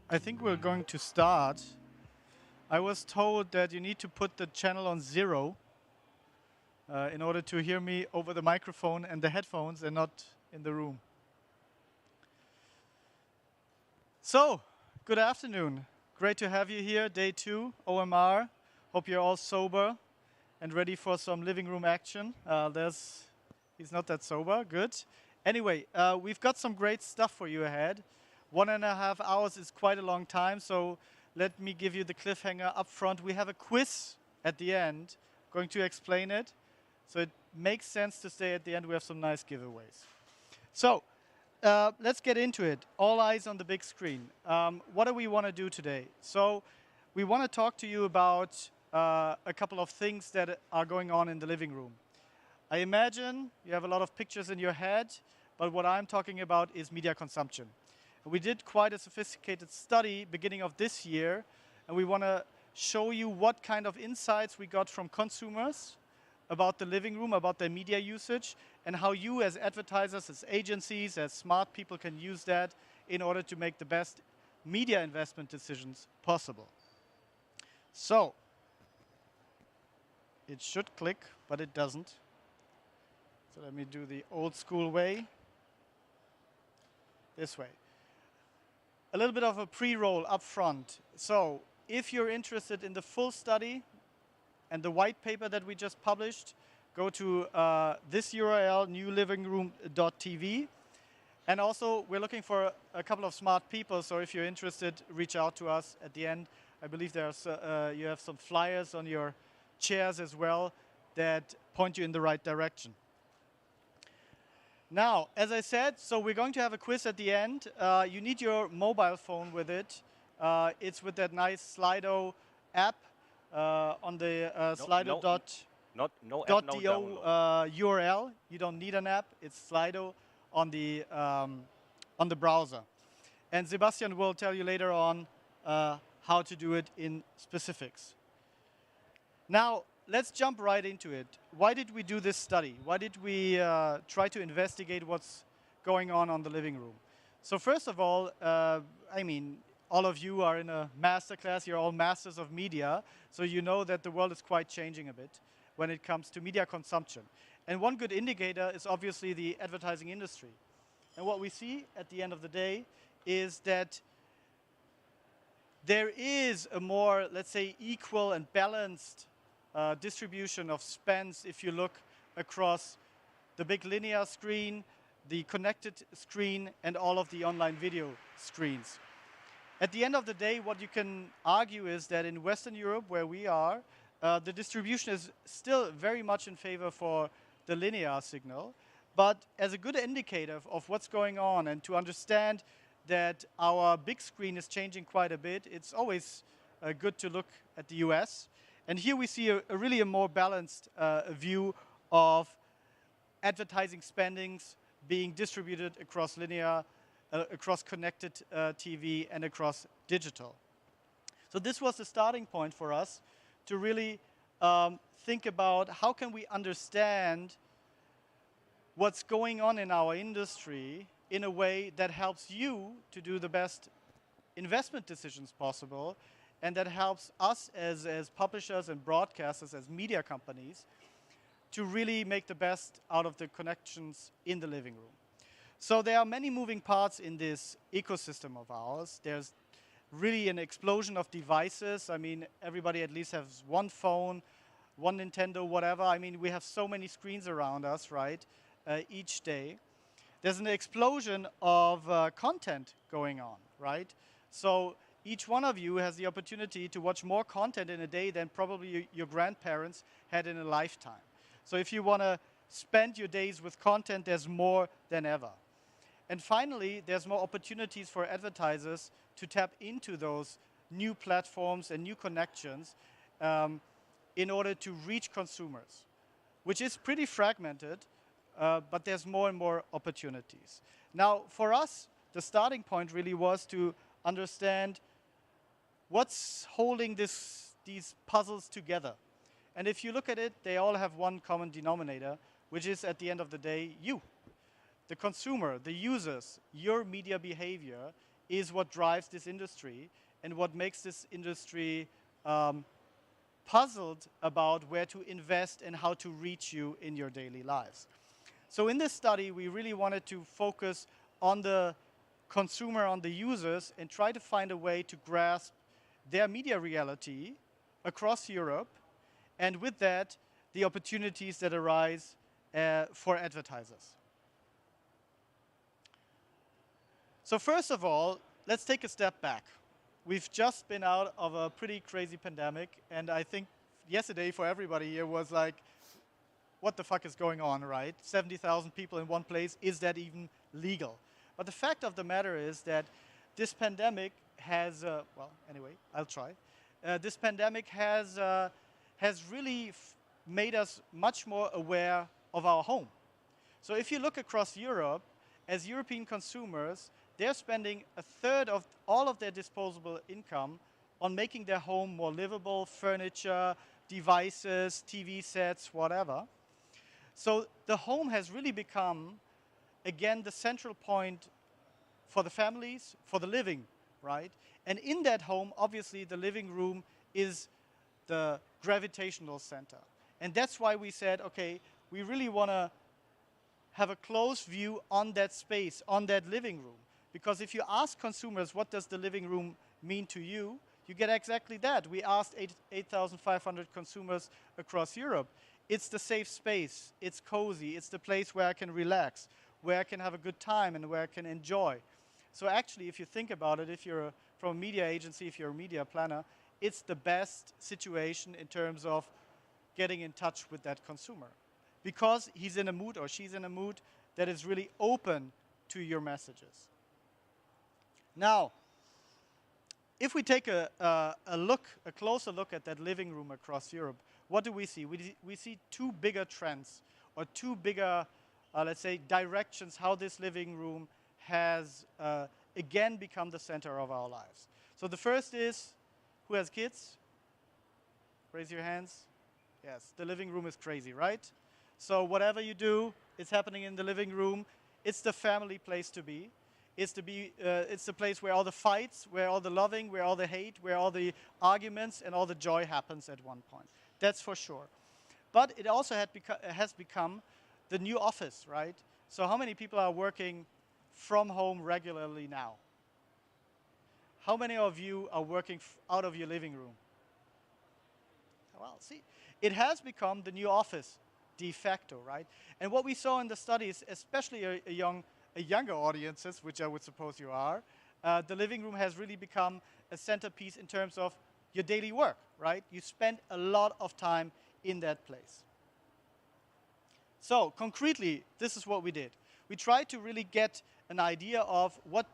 I think we're going to start. I was told that you need to put the channel on 0 in order to hear me over the microphone and the headphones and not in the room. So, good afternoon. Great to have you here, day 2, OMR. Hope you're all sober and ready for some living room action. He's not that sober, good. Anyway, we've got some great stuff for you ahead. 1.5 hours is quite a long time, so let me give you the cliffhanger up front. We have a quiz at the end, going to explain it. So it makes sense to stay at the end. We have some nice giveaways. So let's get into it. All eyes on the big screen. What do we want to do today? So we want to talk to you about a couple of things that are going on in the living room. I imagine you have a lot of pictures in your head, but what I'm talking about is media consumption. We did quite a sophisticated study beginning of this year, and we want to show you what kind of insights we got from consumers about the living room, about their media usage, and how you as advertisers, as agencies, as smart people can use that in order to make the best media investment decisions possible. So, it should click, but it doesn't. So let me do the old school way. This way. A little bit of a pre-roll up front. So if you're interested in the full study and the white paper that we just published, go to this URL, newlivingroom.tv. And also, we're looking for a couple of smart people, so if you're interested, reach out to us at the end. I believe there's you have some flyers on your chairs as well that point you in the right direction. Now, as I said, so we're going to have a quiz at the end. You need your mobile phone with it. It's with that nice Slido app on the Slido.do URL. You don't need an app. It's Slido on the browser. And Sebastian will tell you later on how to do it in specifics. Now, let's jump right into it. Why did we do this study? Why did we try to investigate what's going on the living room? So first of all, I mean, all of you are in a masterclass. You're all masters of media. So you know that the world is quite changing a bit when it comes to media consumption. And one good indicator is obviously the advertising industry. And what we see at the end of the day is that there is a more, let's say, equal and balanced distribution of spends if you look across the big linear screen, the connected screen, and all of the online video screens. At the end of the day, what you can argue is that in Western Europe, where we are, the distribution is still very much in favor for the linear signal. But as a good indicator of what's going on and to understand that our big screen is changing quite a bit, it's always good to look at the US. And here we see a more balanced view of advertising spendings being distributed across linear, across connected TV, and across digital. So this was the starting point for us to really think about how can we understand what's going on in our industry in a way that helps you to do the best investment decisions possible, and that helps us as publishers and broadcasters, as media companies, to really make the best out of the connections in the living room. So there are many moving parts in this ecosystem of ours. There's really an explosion of devices. I mean, everybody at least has one phone, one Nintendo, whatever. I mean, we have so many screens around us, right, each day. There's an explosion of content going on, right? So each one of you has the opportunity to watch more content in a day than probably your grandparents had in a lifetime. So if you want to spend your days with content, there's more than ever. And finally, there's more opportunities for advertisers to tap into those new platforms and new connections in order to reach consumers, which is pretty fragmented, but there's more and more opportunities. Now, for us, the starting point really was to understand what's holding these puzzles together. And if you look at it, they all have one common denominator, which is at the end of the day, you. The consumer, the users, your media behavior is what drives this industry and what makes this industry puzzled about where to invest and how to reach you in your daily lives. So in this study, we really wanted to focus on the consumer, on the users, and try to find a way to grasp their media reality across Europe, and with that, the opportunities that arise for advertisers. So first of all, let's take a step back. We've just been out of a pretty crazy pandemic, and I think yesterday for everybody here was like, what the fuck is going on, right? 70,000 people in one place, is that even legal? But the fact of the matter is that this pandemic has, well, anyway, I'll try. This pandemic has really made us much more aware of our home. So if you look across Europe, as European consumers, they're spending a third of all of their disposable income on making their home more livable, furniture, devices, TV sets, whatever. So the home has really become, again, the central point for the families, for the living, right? And in that home, obviously, the living room is the gravitational center. And that's why we said, okay, we really want to have a close view on that space, on that living room. Because if you ask consumers, what does the living room mean to you, you get exactly that. We asked 8,500 consumers across Europe. It's the safe space, it's cozy, it's the place where I can relax, where I can have a good time and where I can enjoy. So actually, if you think about it, if you're from a media agency, if you're a media planner, it's the best situation in terms of getting in touch with that consumer. Because he's in a mood or she's in a mood that is really open to your messages. Now, if we take a closer look at that living room across Europe, what do we see? We see two bigger trends, or two bigger, let's say, directions how this living room has again become the center of our lives. So the first is, who has kids? Raise your hands. Yes, the living room is crazy, right? So whatever you do, it's happening in the living room. It's the family place to be. It's the place where all the fights, where all the loving, where all the hate, where all the arguments and all the joy happens at one point. That's for sure. But it also has become the new office, right? So how many people are working from home regularly now? How many of you are working out of your living room? Well, see, it has become the new office, de facto, right? And what we saw in the studies, especially younger audiences, which I would suppose you are, the living room has really become a centerpiece in terms of your daily work, right? You spend a lot of time in that place. So, concretely, this is what we did. We tried to really get an idea of what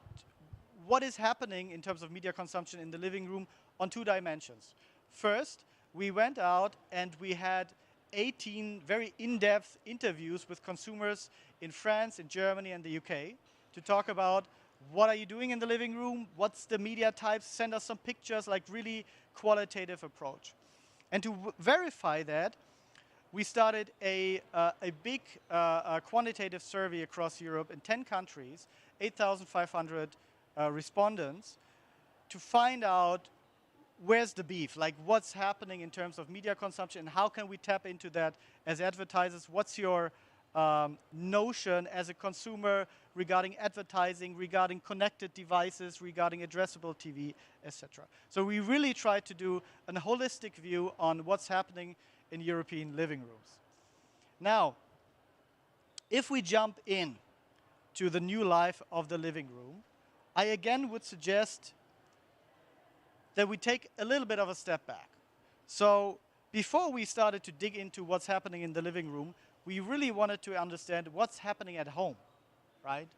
is happening in terms of media consumption in the living room on two dimensions. First, we went out and we had 18 very in-depth interviews with consumers in France, in Germany, and the UK to talk about what are you doing in the living room, what's the media types, send us some pictures, like really qualitative approach. And to verify that, we started a big quantitative survey across Europe in 10 countries, 8,500 respondents, to find out where's the beef, like what's happening in terms of media consumption and how can we tap into that as advertisers. What's your notion as a consumer regarding advertising, regarding connected devices, regarding addressable TV, etc. So we really tried to do a holistic view on what's happening in European living rooms. Now, if we jump in to the new life of the living room, I again would suggest that we take a little bit of a step back. So before we started to dig into what's happening in the living room, we really wanted to understand what's happening at home, right?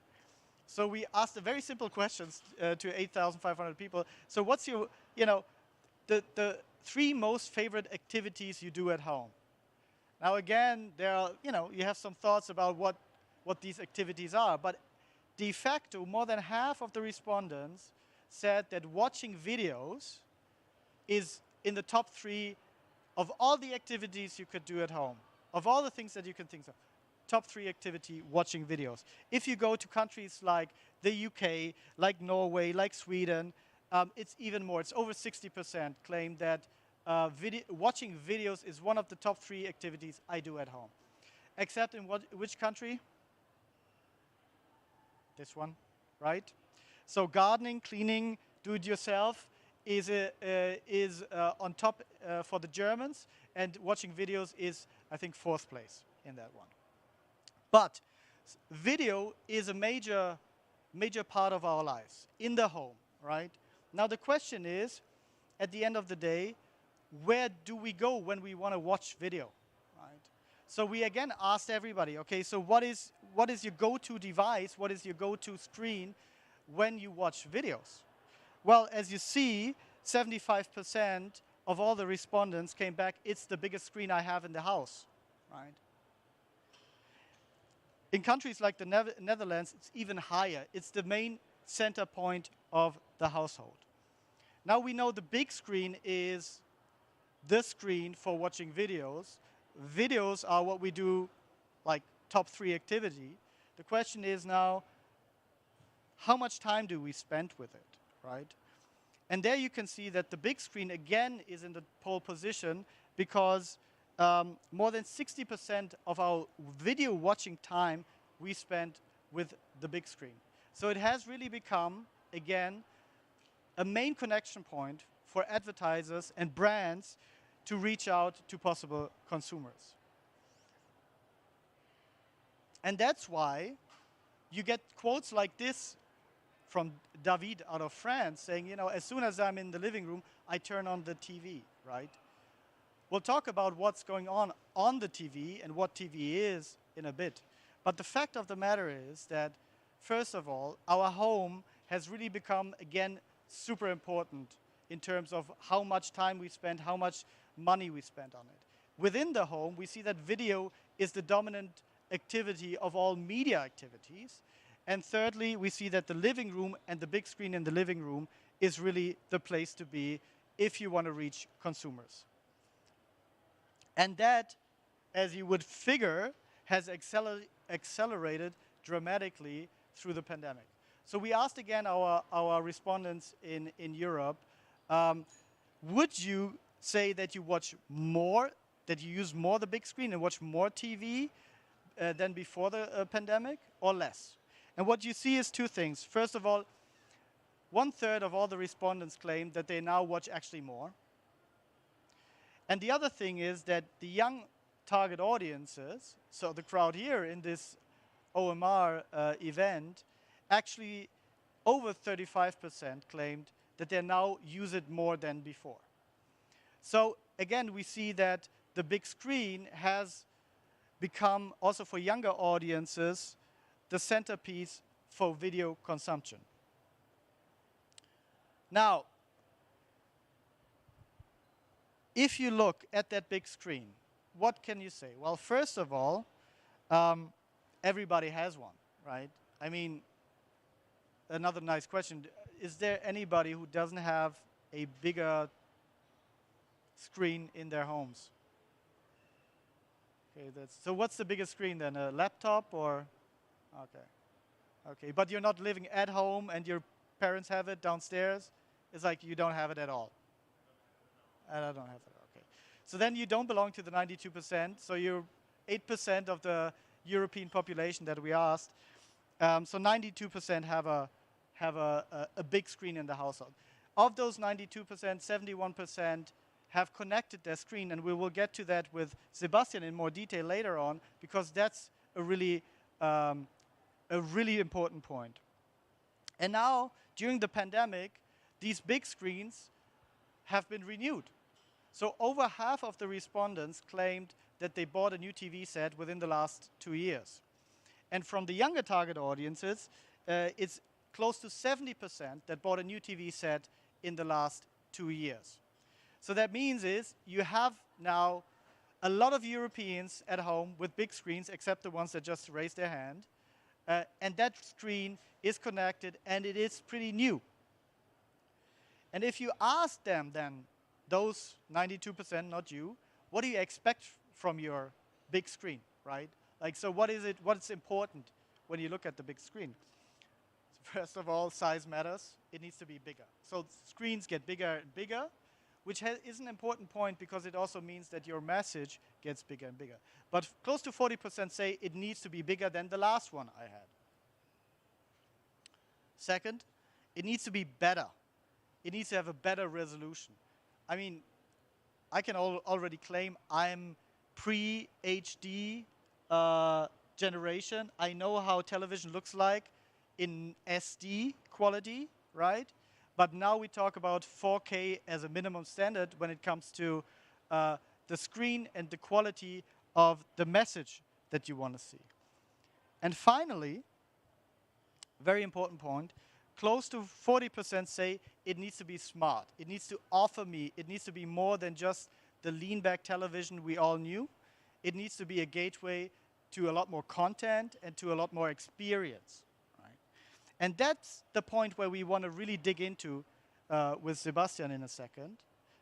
So we asked a very simple questions to 8,500 people. So what's your, the three most favorite activities you do at home? Now again, there are, you have some thoughts about what these activities are, but de facto, more than half of the respondents said that watching videos is in the top 3 of all the activities you could do at home, of all the things that you can think of. top 3 activity, watching videos. If you go to countries like the UK, like Norway, like Sweden, it's even more. It's over 60% claim that watching videos is one of the top 3 activities I do at home. Except in which country? This one, right? So gardening, cleaning, do-it-yourself is on top for the Germans, and watching videos is, I think, 4th place in that one. But video is a major part of our lives in the home, right? Now the question is, at the end of the day, where do we go when we want to watch video, right? So we again asked everybody, okay, so what is your go-to device? What is your go-to screen when you watch videos? Well, as you see, 75% of all the respondents came back, it's the biggest screen I have in the house, right? In countries like the Netherlands, it's even higher. It's the main center point of the household. Now we know the big screen is the screen for watching videos. Videos are what we do, like top 3 activity. The question is now, how much time do we spend with it, right? And there you can see that the big screen again is in the pole position because more than 60% of our video watching time we spend with the big screen. So it has really become, again, a main connection point for advertisers and brands to reach out to possible consumers. And that's why you get quotes like this from David out of France saying, you know, as soon as I'm in the living room, I turn on the TV, right? We'll talk about what's going on the TV and what TV is in a bit. But the fact of the matter is that, first of all, our home has really become, again, super important in terms of how much time we spend, how much money we spend on it. Within the home, we see that video is the dominant activity of all media activities. And thirdly, we see that the living room and the big screen in the living room is really the place to be if you want to reach consumers. And that, as you would figure, has accelerated dramatically through the pandemic. So we asked again our respondents in Europe, would you say that you watch more, that you use more the big screen and watch more TV than before the pandemic, or less? And what you see is 2 things. First of all, 1/3 of all the respondents claim that they now watch actually more. And the other thing is that the young target audiences, so the crowd here in this OMR event, actually over 35% claimed that they now use it more than before. So again, we see that the big screen has become, also for younger audiences, the centerpiece for video consumption. Now, if you look at that big screen, what can you say? Well, first of all, everybody has one, right? I mean, another nice question. Is there anybody who doesn't have a bigger screen in their homes? Okay, so what's the biggest screen then? A laptop or? Okay. Okay, but you're not living at home and your parents have it downstairs? It's like you don't have it at all. I don't have it, okay. So then you don't belong to the 92%, so you're 8% of the European population that we asked. So 92% have a big screen in the household. Of those 92%, 71% have connected their screen, and we will get to that with Sebastian in more detail later on, because that's a really important point. And now, during the pandemic, these big screens have been renewed. So over half of the respondents claimed that they bought a new TV set within the last 2 years. And from the younger target audiences, it's close to 70% that bought a new TV set in the last 2 years. So that means is you have now a lot of Europeans at home with big screens, except the ones that just raised their hand. And that screen is connected, and it is pretty new. And if you ask them then, those 92%, not you, what do you expect from your big screen, right? Like, so what is it? What's important when you look at the big screen? So first of all, size matters. It needs to be bigger. So screens get bigger and bigger, which is an important point because it also means that your message gets bigger and bigger. But close to 40% say it needs to be bigger than the last one I had. Second, it needs to be better. It needs to have a better resolution. I mean, I can already claim I'm pre-HD generation. I know how television looks like in SD quality, right? But now we talk about 4K as a minimum standard when it comes to the screen and the quality of the message that you want to see. And finally, very important point, close to 40% say it needs to be smart. It needs to offer me, it needs to be more than just the lean back television we all knew. It needs to be a gateway to a lot more content and to a lot more experience. Right? And that's the point where we want to really dig into with Sebastian in a second.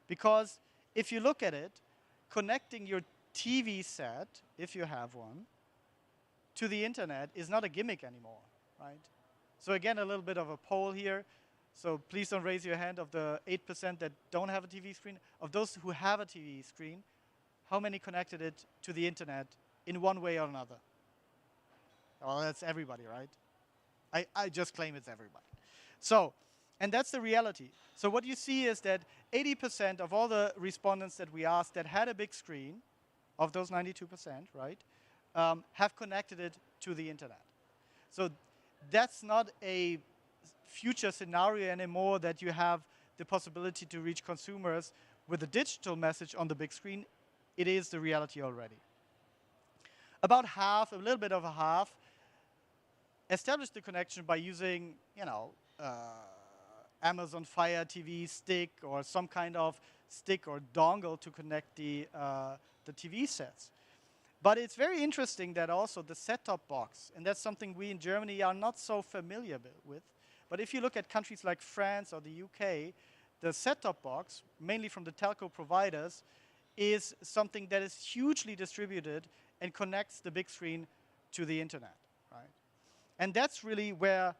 Because if you look at it, connecting your TV set, if you have one, to the internet is not a gimmick anymore, right? So again, a little bit of a poll here. So please don't raise your hand of the 8% that don't have a TV screen. Of those who have a TV screen, how many connected it to the internet in one way or another? Well, that's everybody, right? I just claim it's everybody. So, and that's the reality. So what you see is that 80% of all the respondents that we asked that had a big screen, of those 92%, right, have connected it to the internet. So that's not a future scenario anymore that you have the possibility to reach consumers with a digital message on the big screen. It is the reality already. About half, a little bit of a half, established the connection by using, Amazon Fire TV stick or some kind of stick or dongle to connect the TV sets. But it's very interesting that also the set-top box, and that's something we in Germany are not so familiar with, but if you look at countries like France or the UK, the set-top box, mainly from the telco providers, is something that is hugely distributed and connects the big screen to the internet, right? And that's really where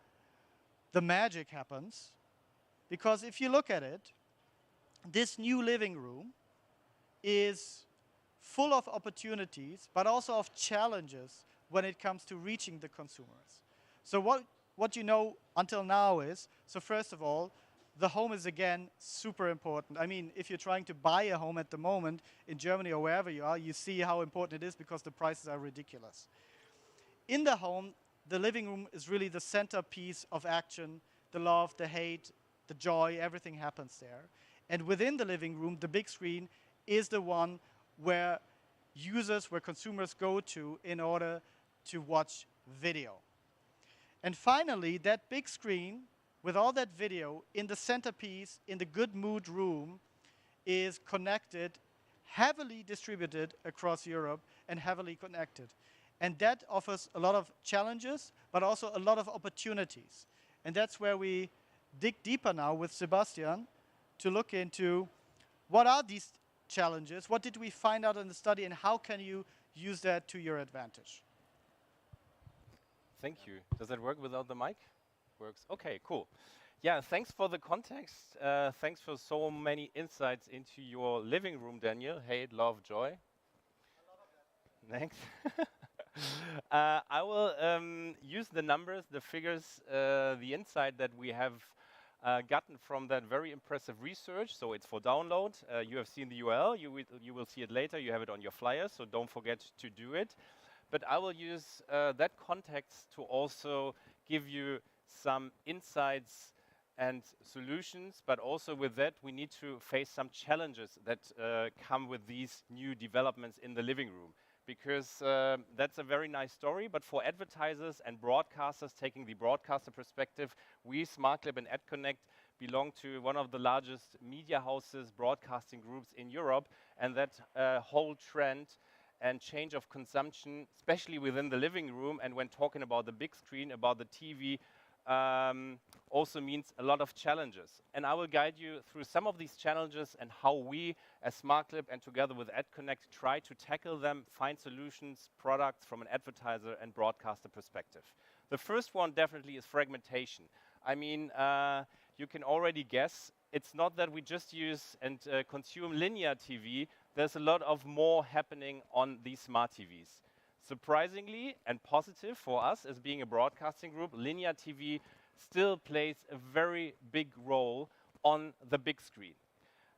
the magic happens, because if you look at it, this new living room is full of opportunities, but also of challenges when it comes to reaching the consumers. So what you know until now is, so first of all, the home is again super important. I mean, if you're trying to buy a home at the moment in Germany or wherever you are, you see how important it is because the prices are ridiculous. In the home, the living room is really the centerpiece of action, the love, the hate, the joy, everything happens there. And within the living room, the big screen is the one where consumers go to in order to watch video. And finally, that big screen with all that video in the centerpiece, in the good mood room, is connected, heavily distributed across Europe and heavily connected. And that offers a lot of challenges, but also a lot of opportunities. And that's where we dig deeper now with Sebastian to look into what are these challenges, what did we find out in the study, and how can you use that to your advantage? Thank you. Does that work without the mic? Works. Okay, cool. Yeah, thanks for the context. Thanks for so many insights into your living room, Daniel. Hate, love, joy. Thanks. I will use the numbers, the figures, the insight that we have gotten from that very impressive research. So it's for download. You have seen the URL. You will see it later. You have it on your flyer, so don't forget to do it. But I will use that context to also give you some insights and solutions. But also with that, we need to face some challenges that come with these new developments in the living room. Because that's a very nice story, but for advertisers and broadcasters, taking the broadcaster perspective, we, smartclip and AdConnect, belong to one of the largest media houses, broadcasting groups in Europe, and that whole trend and change of consumption, especially within the living room, and when talking about the big screen, about the TV, also means a lot of challenges. And I will guide you through some of these challenges and how we, as smartclip and together with AdConnect, try to tackle them, find solutions, products from an advertiser and broadcaster perspective. The first one definitely is fragmentation. I mean, you can already guess, it's not that we just use and consume linear TV. There's a lot of more happening on these smart TVs. Surprisingly and positive for us as being a broadcasting group, linear TV still plays a very big role on the big screen.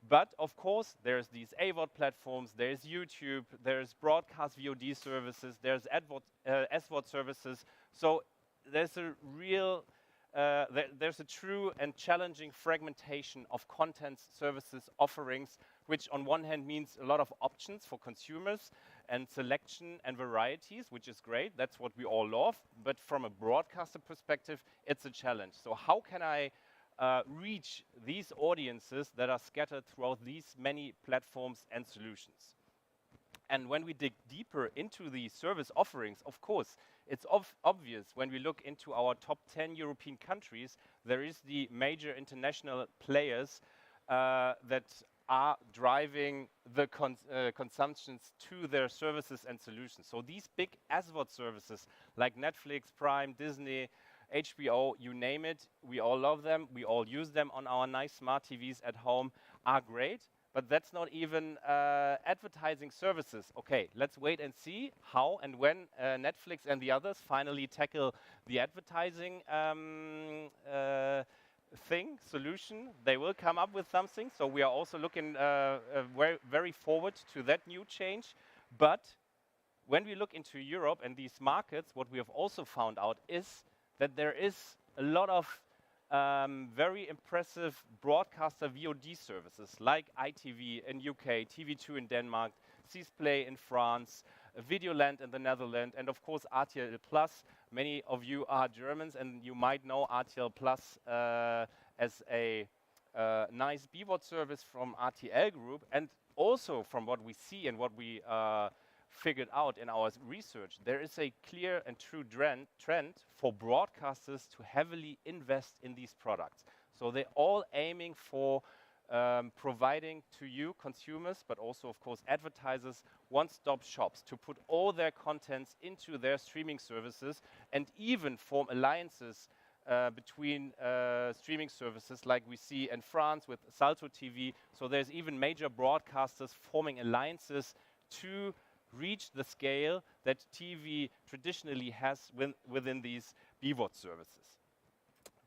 But of course, there's these AVOD platforms, there's YouTube, there's broadcast VOD services, there's SVOD services. So there's a real, there's a true and challenging fragmentation of content, services, offerings, which on one hand means a lot of options for consumers and selection and varieties, which is great. That's what we all love. But from a broadcaster perspective, it's a challenge. So how can I reach these audiences that are scattered throughout these many platforms and solutions? And when we dig deeper into the service offerings, of course, it's obvious when we look into our top 10 European countries, there is the major international players that are driving the consumptions to their services and solutions. So these big SVOD services like Netflix, Prime, Disney, HBO, you name it, we all love them, we all use them on our nice smart TVs at home, are great, but that's not even advertising services. Okay, let's wait and see how and when Netflix and the others finally tackle the advertising solution. They will come up with something, so we are also looking very forward to that new change. But when we look into Europe and these markets, what we have also found out is that there is a lot of very impressive broadcaster VOD services like ITV in UK, TV2 in Denmark, Sisplay in France, Videoland in the Netherlands, and of course RTL Plus. Many of you are Germans and you might know RTL Plus as a nice BVOD service from RTL Group. And also from what we see and what we figured out in our research, there is a clear and true trend for broadcasters to heavily invest in these products. So they're all aiming for providing to you consumers, but also of course advertisers, one-stop shops to put all their contents into their streaming services and even form alliances between streaming services like we see in France with Salto TV. So there's even major broadcasters forming alliances to reach the scale that TV traditionally has within these BVOD services.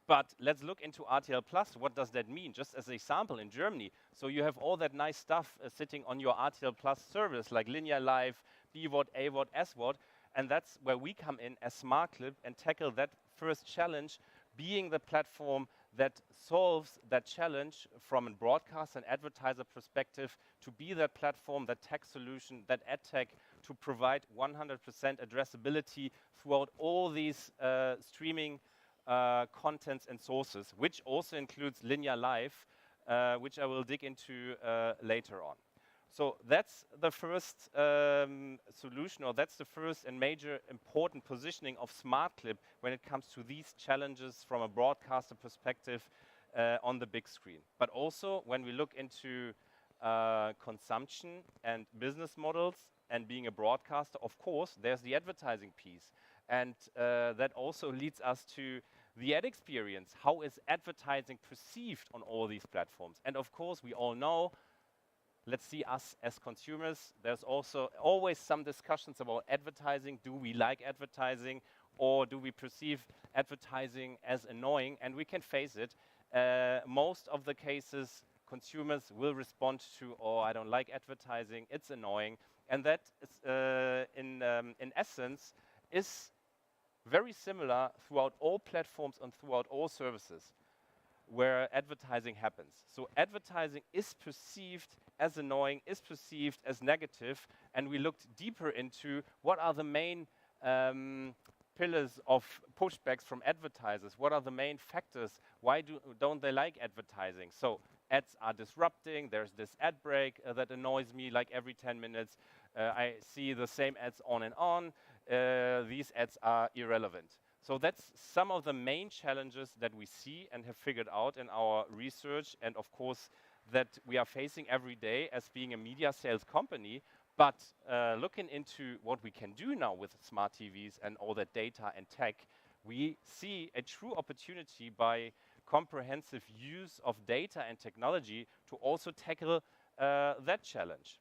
But let's look into RTL Plus. What does that mean? Just as an example, in Germany, so you have all that nice stuff sitting on your RTL Plus service, like linear live, BVOD, AVOD, SVOD, and that's where we come in as smartclip and tackle that first challenge, being the platform that solves that challenge from a broadcast and advertiser perspective, to be that platform, that tech solution, that ad tech, to provide 100% addressability throughout all these streaming contents and sources, which also includes linear live, which I will dig into later on. So that's the first solution, or that's the first and major important positioning of smartclip when it comes to these challenges from a broadcaster perspective on the big screen. But also when we look into consumption and business models and being a broadcaster, of course, there's the advertising piece. And that also leads us to the ad experience. How is advertising perceived on all these platforms? And of course, we all know, let's see us as consumers, there's also always some discussions about advertising. Do we like advertising, or do we perceive advertising as annoying? And we can face it. Most of the cases, consumers will respond to, oh, I don't like advertising, it's annoying. And that is, in essence, is very similar throughout all platforms and throughout all services where advertising happens. So advertising is perceived as annoying, is perceived as negative, and we looked deeper into what are the main pillars of pushbacks from advertisers. What are the main factors? Why don't they like advertising? So ads are disrupting. There's this ad break that annoys me like every 10 minutes. I see the same ads on and on. These ads are irrelevant. So that's some of the main challenges that we see and have figured out in our research, and of course that we are facing every day as being a media sales company. But looking into what we can do now with smart TVs and all that data and tech, we see a true opportunity by comprehensive use of data and technology to also tackle that challenge.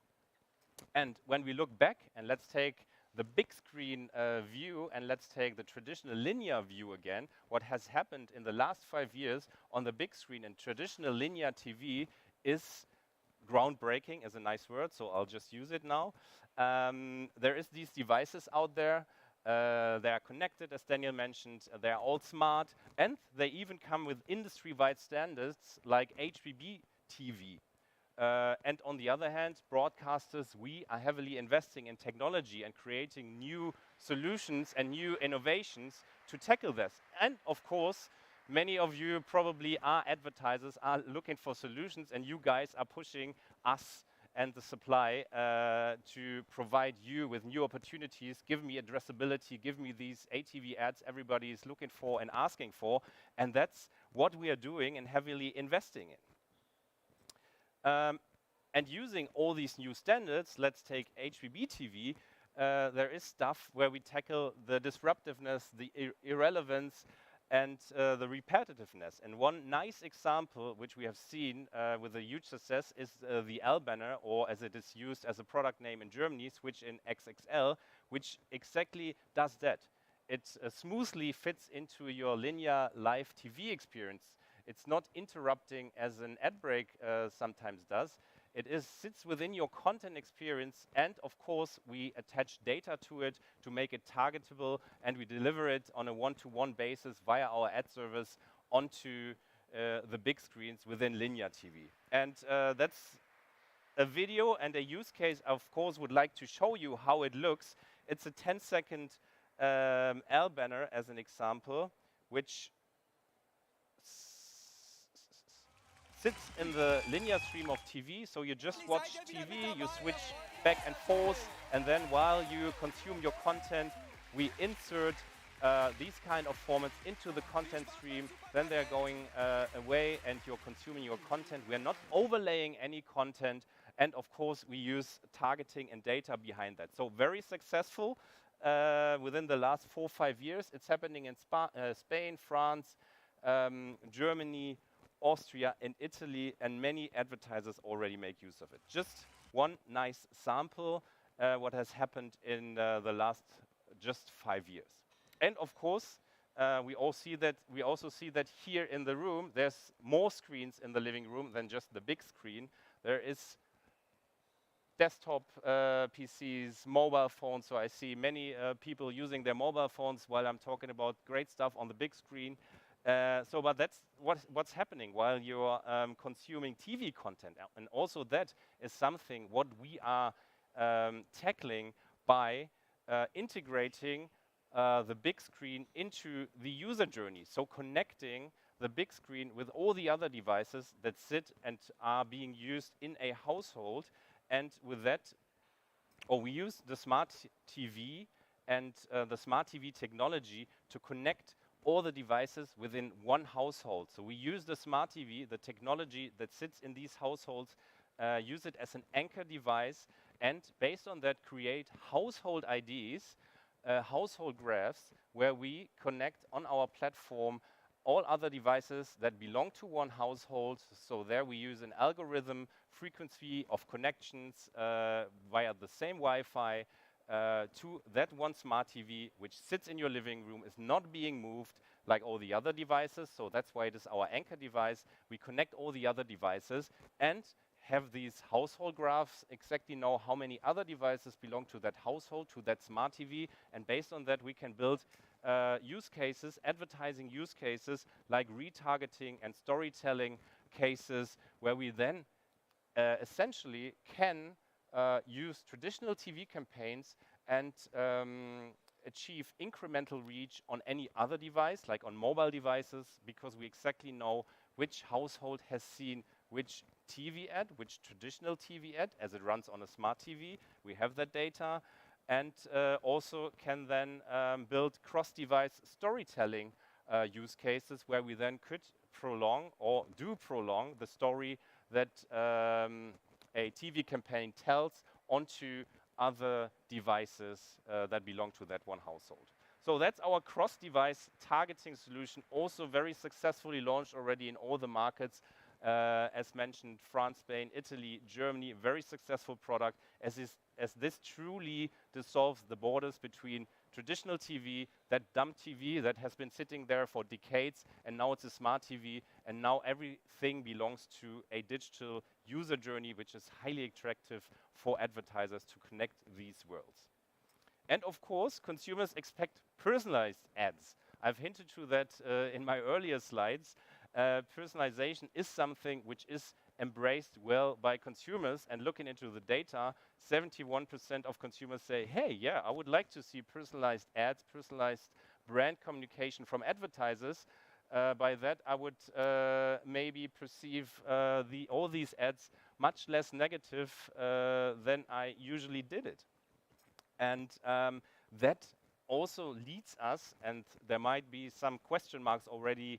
And when we look back, and let's take the big screen view, and let's take the traditional linear view again, what has happened in the last 5 years on the big screen and traditional linear TV is groundbreaking, is a nice word, so I'll just use it now. There is these devices out there. They are connected, as Daniel mentioned. They are all smart, and they even come with industry-wide standards like HBB TV. And on the other hand, broadcasters, we are heavily investing in technology and creating new solutions and new innovations to tackle this. And of course, many of you probably are advertisers, are looking for solutions, and you guys are pushing us and the supply to provide you with new opportunities. Give me addressability, give me these ATV ads everybody is looking for and asking for. And that's what we are doing and heavily investing in. And using all these new standards, let's take HBB TV, there is stuff where we tackle the disruptiveness, the irrelevance, and the repetitiveness. And one nice example, which we have seen with a huge success, is the L banner, or as it is used as a product name in Germany, Switch in XXL, which exactly does that. It smoothly fits into your linear live TV experience. It's not interrupting as an ad break sometimes does. It sits within your content experience, and of course we attach data to it to make it targetable, and we deliver it on a one-to-one basis via our ad service onto the big screens within linear TV. And that's a video and a use case I, of course, would like to show you how it looks. It's a 10-second L banner as an example, which sits in the linear stream of TV, so you just watch TV, you switch back and forth, and then while you consume your content, we insert these kind of formats into the content stream, then they're going away and you're consuming your content. We are not overlaying any content, and of course we use targeting and data behind that. So very successful within the last 4 or 5 years. It's happening in Spain, France, Germany, Austria, and Italy, and many advertisers already make use of it. Just one nice sample what has happened in the last just 5 years. And of course, we also see that here in the room, there's more screens in the living room than just the big screen. There is desktop PCs, mobile phones, so I see many people using their mobile phones while I'm talking about great stuff on the big screen. But that's what's happening while you're consuming TV content. And also that is something what we are tackling by integrating the big screen into the user journey. So connecting the big screen with all the other devices that sit and are being used in a household. And with that, we use the smart TV and the smart TV technology to connect all the devices within one household. So we use the smart TV, the technology that sits in these households, use it as an anchor device, and based on that create household IDs, household graphs, where we connect on our platform all other devices that belong to one household. So there we use an algorithm, frequency of connections via the same Wi-Fi, to that one smart TV, which sits in your living room, is not being moved like all the other devices. So that's why it is our anchor device. We connect all the other devices and have these household graphs, exactly know how many other devices belong to that household, to that smart TV. And based on that, we can build use cases, advertising use cases, like retargeting and storytelling cases, where we then essentially can use traditional TV campaigns and achieve incremental reach on any other device, like on mobile devices, because we exactly know which household has seen which TV ad, which traditional TV ad, as it runs on a smart TV. We have that data. and also can then build cross-device storytelling use cases where we then could prolong or do prolong the story that a TV campaign tells onto other devices that belong to that one household. So that's our cross-device targeting solution, also very successfully launched already in all the markets. As mentioned, France, Spain, Italy, Germany, very successful product as this truly dissolves the borders between traditional TV, that dumb TV that has been sitting there for decades, and now it's a smart TV, and now everything belongs to a digital user journey, which is highly attractive for advertisers to connect these worlds. And of course, consumers expect personalized ads. I've hinted to that in my earlier slides. Personalization is something which is embraced well by consumers, and looking into the data, 71% of consumers say, hey, yeah, I would like to see personalized ads, personalized brand communication from advertisers. By that, I would maybe perceive all these ads much less negative than I usually did it. And that also leads us, and there might be some question marks already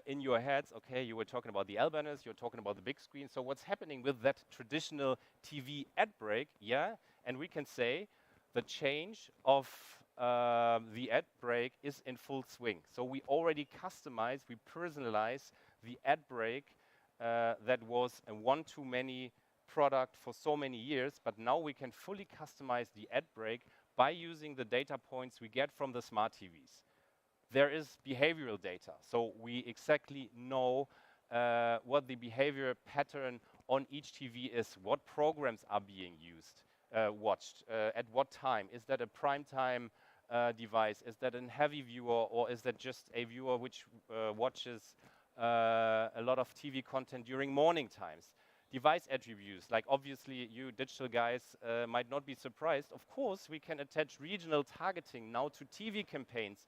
in your heads. Okay, you were talking about the L banners, you're talking about the big screen. So what's happening with that traditional TV ad break? Yeah, and we can say the change of the ad break is in full swing. So we already customize, we personalize the ad break that was a one-to-many product for so many years, but now we can fully customize the ad break by using the data points we get from the smart TVs. There is behavioral data, so we exactly know what the behavior pattern on each TV is, what programs are being used, watched, at what time. Is that a prime time device? Is that a heavy viewer, or is that just a viewer which watches a lot of TV content during morning times? Device attributes, like obviously you digital guys might not be surprised. Of course, we can attach regional targeting now to TV campaigns.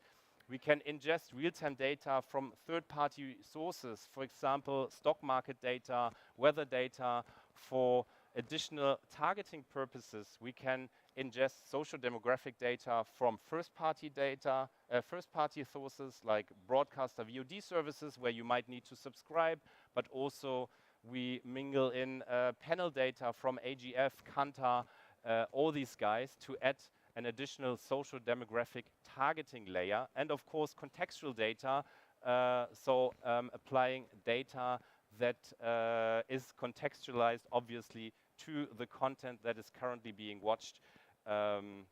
We can ingest real-time data from third-party sources, for example, stock market data, weather data. For additional targeting purposes, we can ingest social demographic data from first-party data, first-party sources like broadcaster VOD services where you might need to subscribe, but also we mingle in panel data from AGF, Kantar, all these guys to add an additional social demographic targeting layer, and of course contextual data, applying data that is contextualized obviously to the content that is currently being watched. And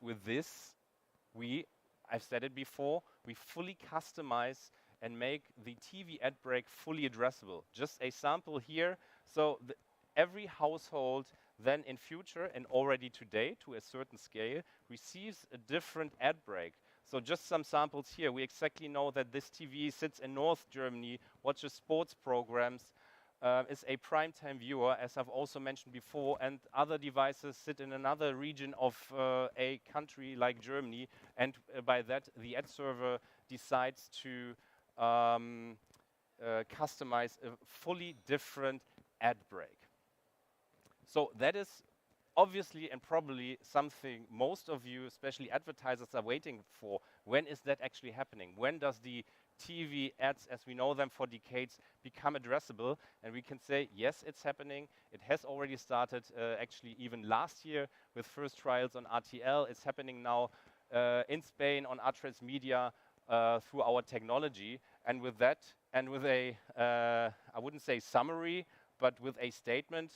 with this, I've said it before, we fully customize and make the TV ad break fully addressable. Just a sample here. So every household then in future, and already today to a certain scale, receives a different ad break. So just some samples here. We exactly know that this TV sits in North Germany, watches sports programs, is a primetime viewer, as I've also mentioned before, and other devices sit in another region of a country like Germany, and by that the ad server decides to customize a fully different ad break. So that is obviously and probably something most of you, especially advertisers, are waiting for. When is that actually happening? When does the TV ads, as we know them for decades, become addressable? And we can say, yes, it's happening. It has already started actually even last year with first trials on RTL. It's happening now in Spain on Atresmedia through our technology. And with that, and with a, I wouldn't say summary, but with a statement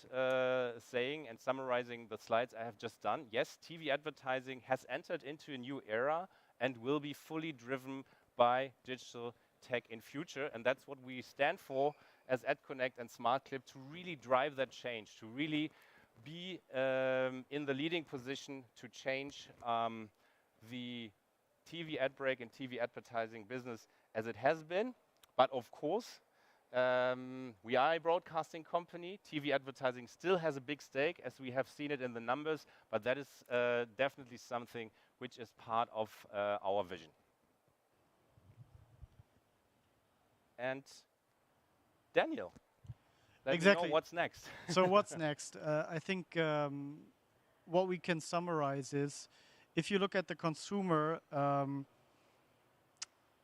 saying and summarizing the slides I have just done, yes, TV advertising has entered into a new era and will be fully driven by digital tech in future. And that's what we stand for as AdConnect and smartclip, to really drive that change, to really be in the leading position to change the TV ad break and TV advertising business as it has been. But of course, we are a broadcasting company. TV advertising still has a big stake, as we have seen it in the numbers, but that is definitely something which is part of our vision. And Daniel, let me know what's next. So what's next? I think what we can summarize is, if you look at the consumer,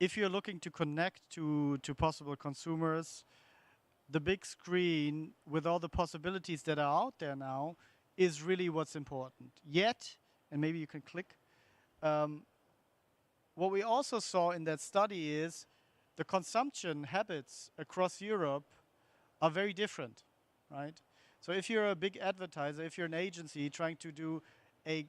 if you're looking to connect to possible consumers, the big screen with all the possibilities that are out there now is really what's important. Yet, and maybe you can click, what we also saw in that study is the consumption habits across Europe are very different, right? So if you're a big advertiser, if you're an agency trying to do a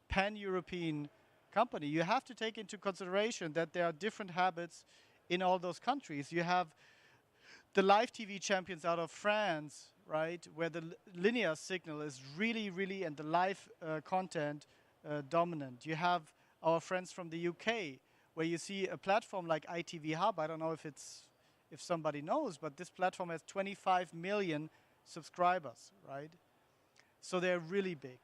pan-European company, you have to take into consideration that there are different habits in all those countries. You have the live TV champions out of France, right, where the linear signal is really, and the live content dominant. You have our friends from the UK, where you see a platform like ITV Hub. I don't know if somebody knows, but this platform has 25 million subscribers, right? So they're really big.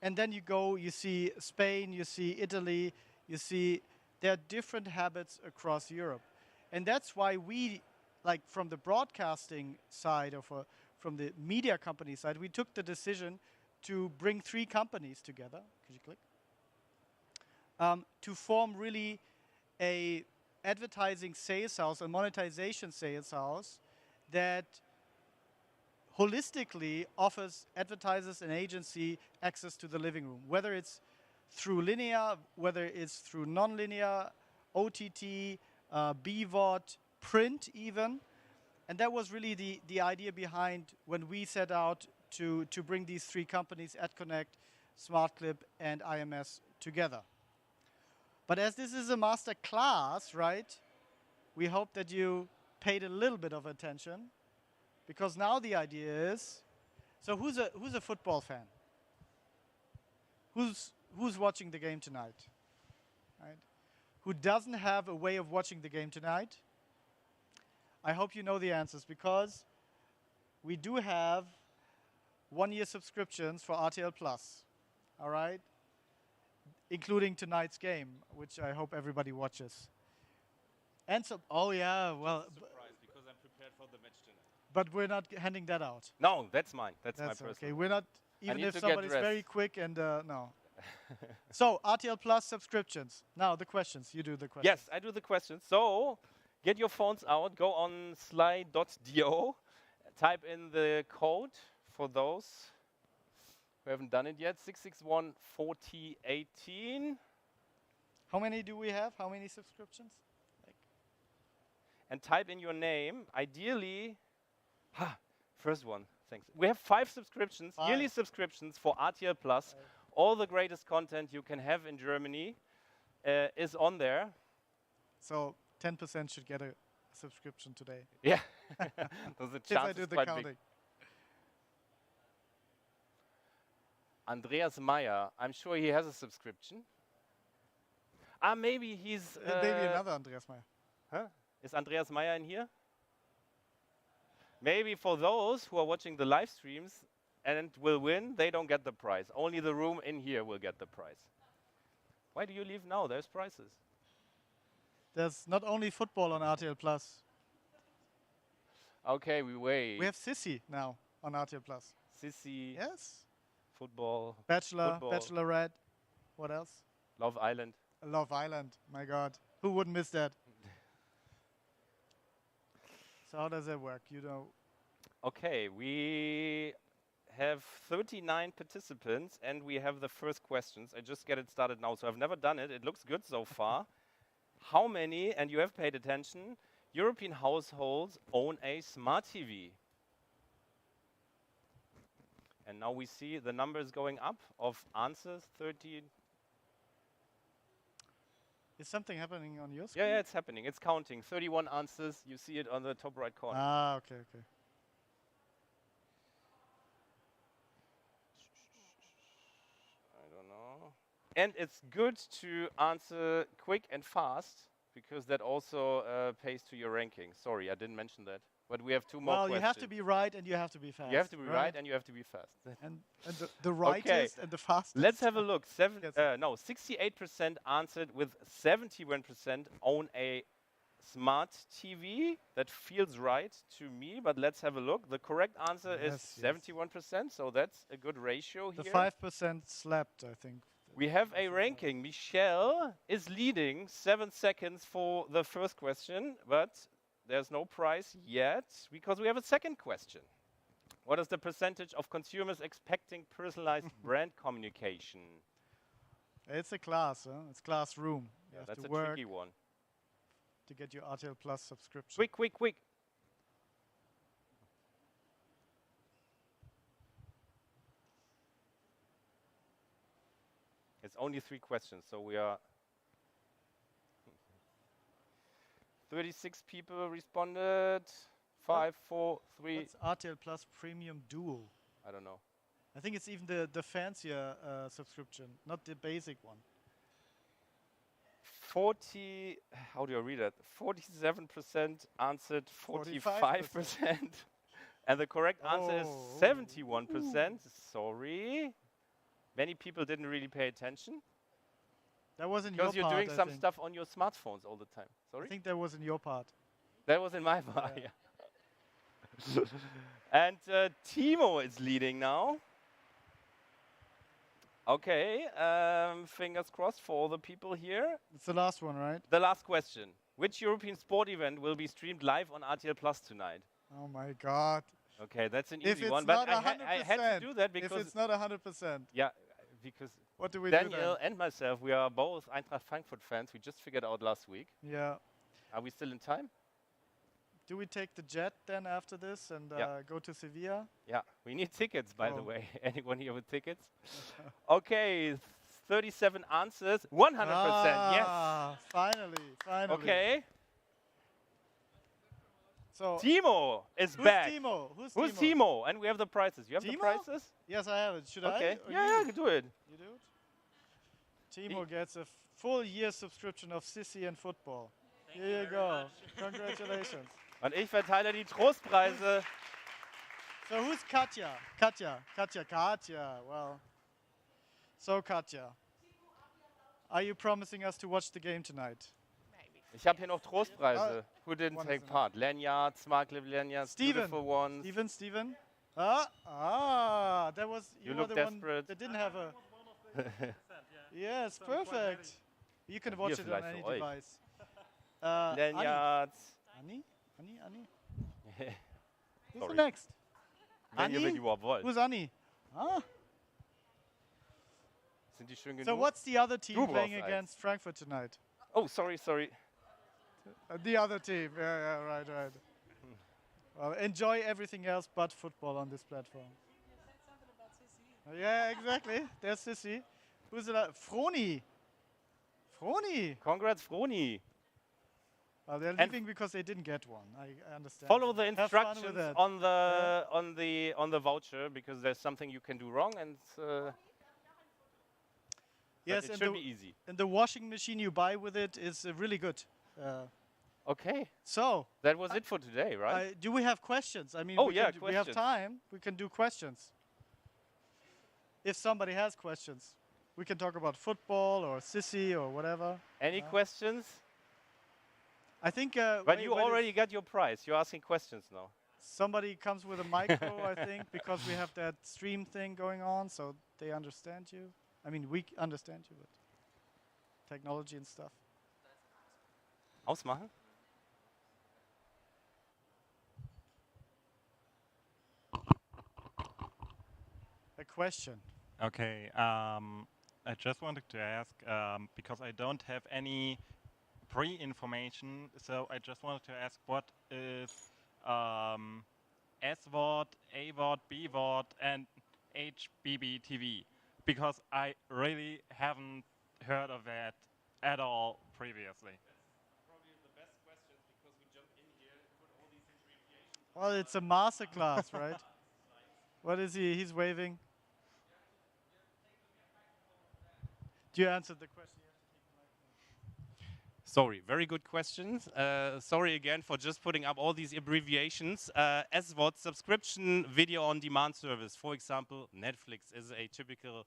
And then you see Spain, you see Italy, you see there are different habits across Europe. And that's why we, like from the broadcasting side or from the media company side, we took the decision to bring 3 companies together. Could you click? To form really a advertising sales house, a monetization sales house that holistically offers advertisers and agency access to the living room, whether it's through linear, whether it's through non-linear, OTT, BVOD, print even. And that was really the idea behind when we set out to bring these 3 companies, AdConnect, smartclip, and IMS together. But as this is a master class, right, we hope that you paid a little bit of attention, because now the idea is, so who's a football fan? Who's watching the game tonight? Right? Who doesn't have a way of watching the game tonight? I hope you know the answers, because we do have 1-year subscriptions for RTL Plus, all right? Including tonight's game, which I hope everybody watches. And so, oh yeah, well. Surprised, because I'm prepared for the match tonight. But we're not handing that out. No, that's mine. That's my personal. Okay. We're not, even if to somebody's get very quick and no. So RTL Plus subscriptions. Now the questions. You do the questions. Yes, I do the questions. So get your phones out, go on sly.do, type in the code for those who haven't done it yet, 661 4018. How many do we have? How many subscriptions? And type in your name. Ideally, first one, thanks. We have 5 subscriptions, yearly subscriptions for RTL Plus. All the greatest content you can have in Germany is on there. So 10% should get a subscription today. Yeah, there's a If chance I do it's the quite counting. big. Andreas Meyer, I'm sure he has a subscription. Maybe he's... Maybe another Andreas Meyer. Huh? Is Andreas Meyer in here? Maybe for those who are watching the live streams and will win, they don't get the prize. Only the room in here will get the prize. Why do you leave now? There's prizes. There's not only football on RTL Plus. Okay, we wait. We have Sissy now on RTL Plus. Sissy, Yes. football, Bachelor, football. Bachelorette. What else? Love Island. Love Island. My God. Who wouldn't miss that? So how does that work? You know. Okay, we have 39 participants and we have the first questions. I just get it started now, so I've never done it. It looks good so far. How many, and you have paid attention, European households own a smart TV? And now we see the numbers going up of answers, 13. Is something happening on your screen? Yeah, it's happening. It's counting. 31 answers. You see it on the top right corner. Okay. I don't know. And it's good to answer quick and fast, because that also pays to your ranking. Sorry, I didn't mention that. But we have 2 more questions. Well, you have to be right and you have to be fast. You have to be right and you have to be fast. And the rightest and the fastest. Let's have a look. Yes. 68% answered with 71% own a smart TV. That feels right to me, but let's have a look. The correct answer is 71%, so that's a good ratio The here. 5% slapped, I think. We have a ranking. Michelle is leading 7 seconds for the first question, but there's no prize yet because we have a second question. What is the percentage of consumers expecting personalized brand communication? It's a class, huh? It's classroom. You have That's to a work tricky one. to get your RTL Plus subscription. Quick, quick, quick. It's only 3 questions, so we are 36 people responded. 5, 4, 3. What's RTL Plus Premium Duo? I don't know. I think it's even the fancier subscription, not the basic one. 40, how do you read it? 47% answered 45%. And the correct answer is 71%. Sorry. Many people didn't really pay attention. That wasn't your part. Because you're doing I some think. stuff on your smartphones all the time. Sorry? I think that was in your part. That was in my part, yeah. And Timo is leading now. Okay, fingers crossed for all the people here. It's the last one, right? The last question. Which European sport event will be streamed live on RTL Plus tonight? Oh my God. Okay, that's an If easy it's one, not but I had to do that because... If it's not 100%. Yeah, because what do we do Daniel then? and myself, we are both Eintracht Frankfurt fans. We just figured out last week. Yeah. Are we still in time? Do we take the jet then after this and go to Sevilla? Yeah, we need tickets, by the way. Anyone here with tickets? Okay, 37 answers, 100%, yes. Finally. Okay. So Timo is who's back. Timo? Who's Timo? And we have the prizes. You have the Timo? prizes? Yes, I have it. Should Okay. I? Yeah, you do it. You do it? Timo gets a full year subscription of Sissy and football. Here you go. Congratulations. Und ich verteile die Trostpreise. So who's Katja? Katja. Well. So Katja, are you promising us to watch the game tonight? Ich habe hier noch Trostpreise. Who didn't take part? Lanyards, smartclip lanyards, beautiful ones. Steven. That was You were look the desperate. one that didn't have a. Yes, perfect. You can watch it on any device. Lanyards. Anni? Who's Sorry. the next? Wenn ihr Anni? mich überhaupt wollt. Who's Anni? Sind die schön genug? So what's the other team Du playing brauchst against Frankfurt tonight? Oh, sorry. The other team. Yeah, right. Well, enjoy everything else but football on this platform. Yeah, exactly. There's Sissy. Who's it? Froni. Congrats, Froni. Well, they're leaving because they didn't get one. I understand. Follow the Have fun instructions with that. on the voucher because there's something you can do wrong and yes, it should be easy. And the washing machine you buy with it is really good. Okay. So that was it for today, right? do we have questions? I mean, we have time. We can do questions. If somebody has questions, we can talk about football or Sissy or whatever. Any questions? I think. But you already got your prize. You're asking questions now. Somebody comes with a micro, I think, because we have that stream thing going on, so they understand you. I mean, we understand you, but technology and stuff. Ausmachen? A question. Okay, I just wanted to ask, because I don't have any pre-information, so I just wanted to ask what is S-Word, A-Word, B-Word, and HBBTV? Because I really haven't heard of that at all previously. That's probably the best question because we jumped in here and put all these abbreviations. Well, it's a masterclass, right? What is he? He's waving. Do you answer the question? Sorry, very good questions. Sorry again for just putting up all these abbreviations. SVOD, subscription video on demand service. For example, Netflix is a typical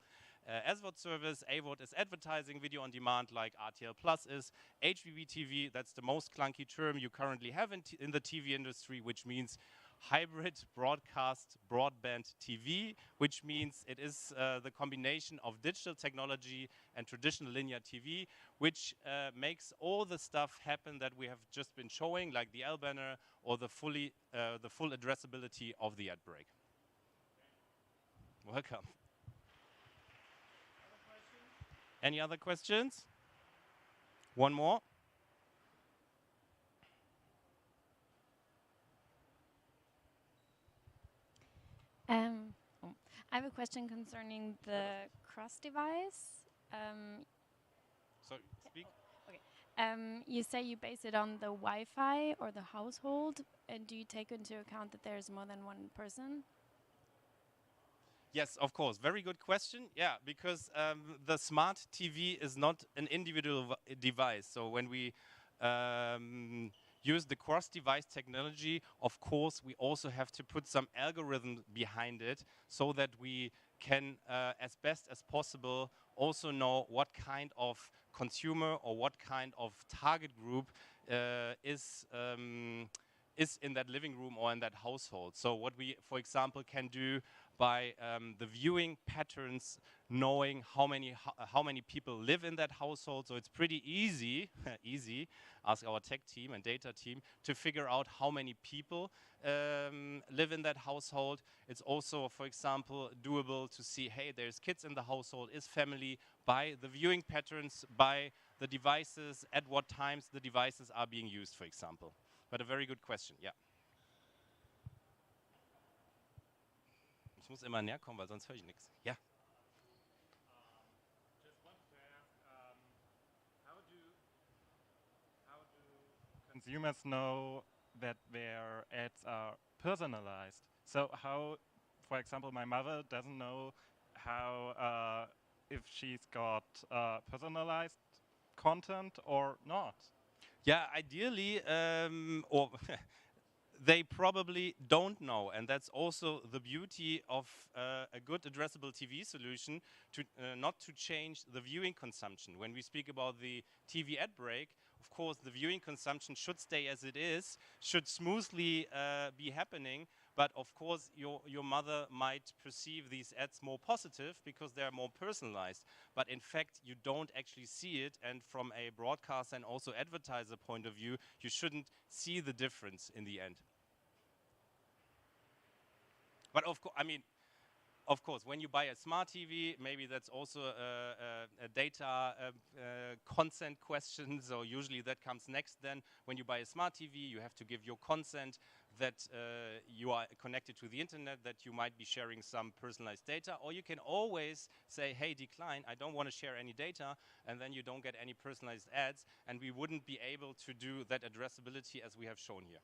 SVOD service, AVOD is advertising video on demand like RTL Plus is, HbbTV, that's the most clunky term you currently have in the TV industry, which means hybrid broadcast broadband TV, which means it is the combination of digital technology and traditional linear TV, which makes all the stuff happen that we have just been showing, like the L banner or the full addressability of the ad break. Welcome. Any other questions? One more. I have a question concerning the cross device. Sorry, speak. You say you base it on the Wi-Fi or the household, and do you take into account that there's more than one person? Yes, of course. Very good question. Yeah, because the smart TV is not an individual device. So when we use the cross-device technology, of course, we also have to put some algorithm behind it so that we can, as best as possible, also know what kind of consumer or what kind of target group is in that living room or in that household. So what we, for example, can do by the viewing patterns, knowing how many people live in that household. So it's pretty easy, ask our tech team and data team, to figure out how many people live in that household. It's also, for example, doable to see, hey, there's kids in the household, is family, by the viewing patterns, by the devices, at what times the devices are being used, for example. But a very good question, yeah. Ich muss immer näher kommen, weil sonst höre ich nichts. Ja. Just wanted to ask, how do consumers know that their ads are personalized? So how, for example, my mother doesn't know how if she's got personalized content or not. Yeah, ideally, or they probably don't know, and that's also the beauty of a good addressable TV solution, to not to change the viewing consumption. When we speak about the TV ad break, of course, the viewing consumption should stay as it is, should smoothly be happening, but of course, your mother might perceive these ads more positive because they are more personalized. But in fact, you don't actually see it, and from a broadcaster and also advertiser point of view, you shouldn't see the difference in the end. But of course, I mean, of course, when you buy a smart TV, maybe that's also a data consent question. So usually that comes next. Then when you buy a smart TV, you have to give your consent that you are connected to the internet, that you might be sharing some personalized data. Or you can always say, hey, decline, I don't want to share any data, and then you don't get any personalized ads, and we wouldn't be able to do that addressability as we have shown here.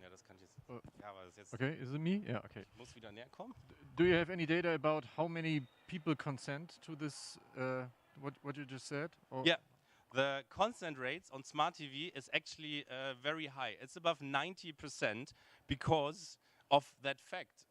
Ja, das kann ich jetzt. Ja, aber das jetzt. Okay, is it me? Yeah, okay. Muss wieder näher kommen. Do you have any data about how many people consent to this, what you just said? Or Yeah, the consent rates on smart TV is actually very high. It's above 90% because of that fact.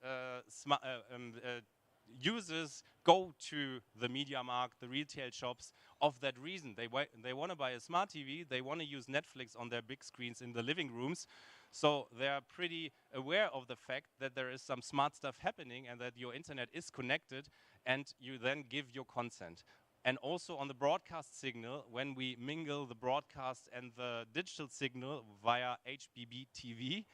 Users go to the media market, the retail shops, of that reason. They want to buy a smart TV, they want to use Netflix on their big screens in the living rooms. So they are pretty aware of the fact that there is some smart stuff happening and that your internet is connected, and you then give your consent. And also on the broadcast signal, when we mingle the broadcast and the digital signal via HbbTV,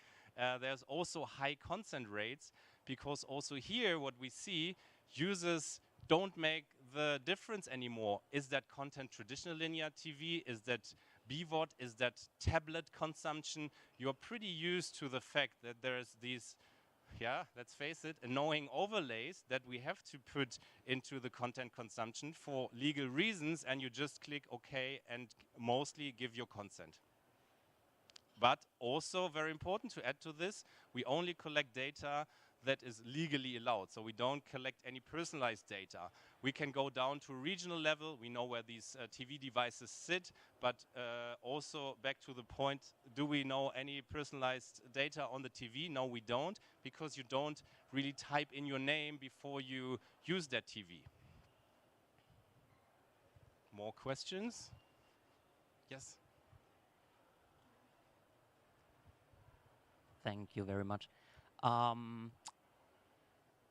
there's also high consent rates, because also here what we see, users don't make the difference anymore. Is that content traditional linear TV? Is that BVOD? Is that tablet consumption? You're pretty used to the fact that there's these, yeah, let's face it, annoying overlays that we have to put into the content consumption for legal reasons, and you just click OK and mostly give your consent. But also very important to add to this, we only collect data that is legally allowed. So we don't collect any personalized data. We can go down to regional level. We know where these TV devices sit, but also back to the point, do we know any personalized data on the TV? No, we don't, because you don't really type in your name before you use that TV. More questions? Yes? Thank you very much.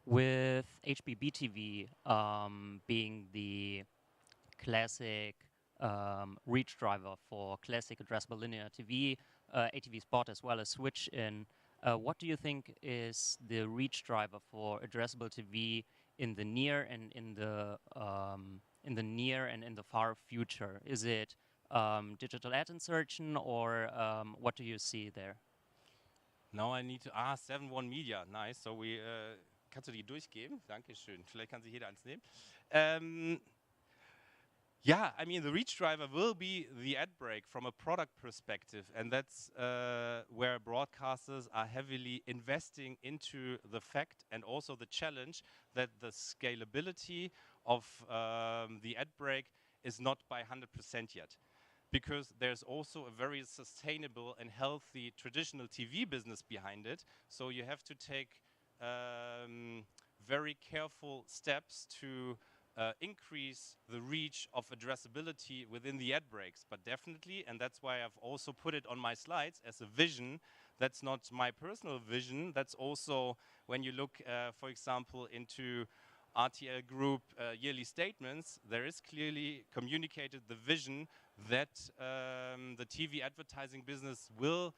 With HbbTV being the classic reach driver for classic addressable linear TV, ATV Spot as well as Switch in, what do you think is the reach driver for addressable TV in the near and in the far future? Is it digital ad insertion, or what do you see there? Now I need to, 7-1 Media, nice. So we, kannst du die durchgeben? Dankeschön. Vielleicht kann sich jeder eins nehmen. Yeah, I mean, the reach driver will be the ad break from a product perspective, and that's where broadcasters are heavily investing into the fact and also the challenge that the scalability of the ad break is not by 100% yet. Because there's also a very sustainable and healthy traditional TV business behind it. So you have to take very careful steps to increase the reach of addressability within the ad breaks. But definitely, and that's why I've also put it on my slides as a vision, that's not my personal vision. That's also when you look, for example, into RTL Group yearly statements, there is clearly communicated the vision that the TV advertising business will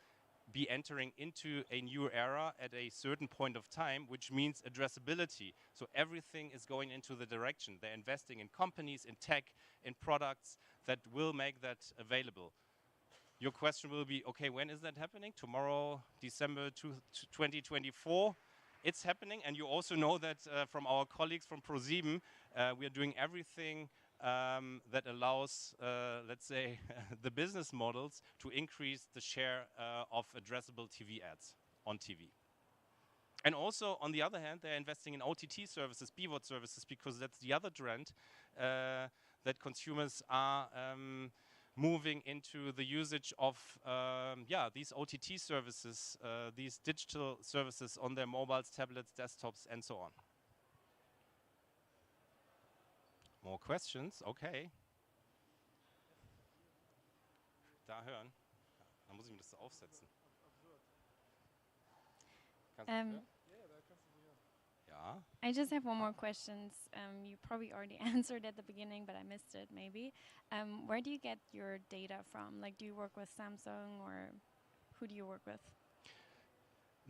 be entering into a new era at a certain point of time, which means addressability. So everything is going into the direction. They're investing in companies, in tech, in products that will make that available. Your question will be, okay, when is that happening? Tomorrow, December 2024? It's happening, and you also know that from our colleagues from ProSieben, we are doing everything that allows, let's say, the business models to increase the share of addressable TV ads on TV. And also, on the other hand, they're investing in OTT services, BVOD services, because that's the other trend that consumers are moving into the usage of these OTT services, these digital services on their mobiles, tablets, desktops, and so on. More questions? Okay. Da hören. Da muss ich mir das so aufsetzen. Kannst du hören? Ja. I just have one more question. You probably already answered at the beginning, but I missed it maybe. Where do you get your data from? Like, do you work with Samsung, or who do you work with?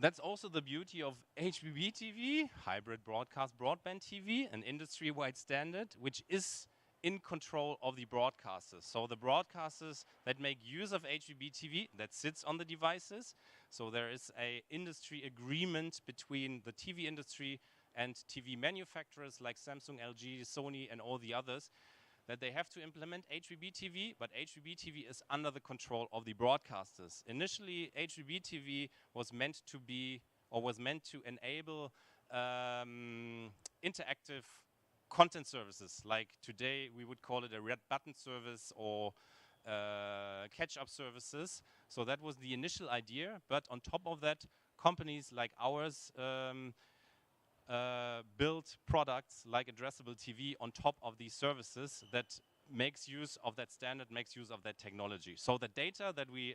That's also the beauty of HbbTV, hybrid broadcast broadband TV, an industry-wide standard, which is in control of the broadcasters. So the broadcasters that make use of HbbTV, that sits on the devices. So there is an industry agreement between the TV industry and TV manufacturers like Samsung, LG, Sony, and all the others, that they have to implement HbbTV, but HbbTV is under the control of the broadcasters. Initially, HbbTV was meant to be, or was meant to enable interactive content services, like today we would call it a red button service or catch-up services. So that was the initial idea, but on top of that, companies like ours build products like addressable TV on top of these services that makes use of that standard, makes use of that technology. So the data that we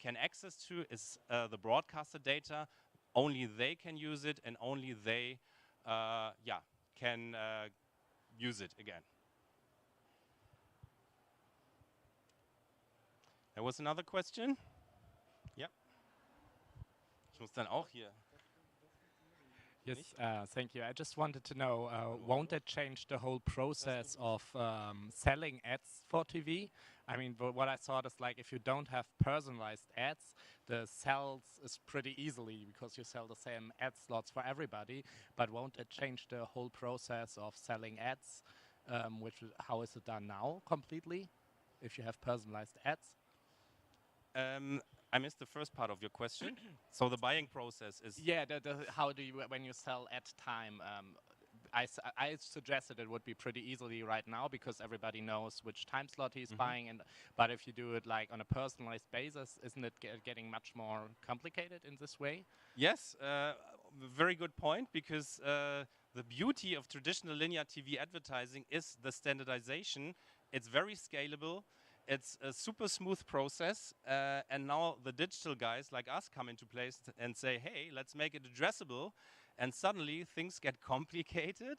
can access to is the broadcaster data. Only they can use it, and only they can use it again. There was another question? Yeah. Ich muss dann auch hier. Yes, thank you. I just wanted to know, won't that change the whole process of selling ads for TV? I mean, what I thought is, like, if you don't have personalized ads, the sales is pretty easily because you sell the same ad slots for everybody. But won't it change the whole process of selling ads? How is it done now completely, if you have personalized ads? I missed the first part of your question. So the buying process is... Yeah, how do you, when you sell at time, I suggested it would be pretty easily right now because everybody knows which time slot he's buying. But if you do it like on a personalized basis, isn't it getting much more complicated in this way? Yes, very good point, because the beauty of traditional linear TV advertising is the standardization. It's very scalable. It's a super smooth process. And now the digital guys like us come into place and say, hey, let's make it addressable. And suddenly things get complicated.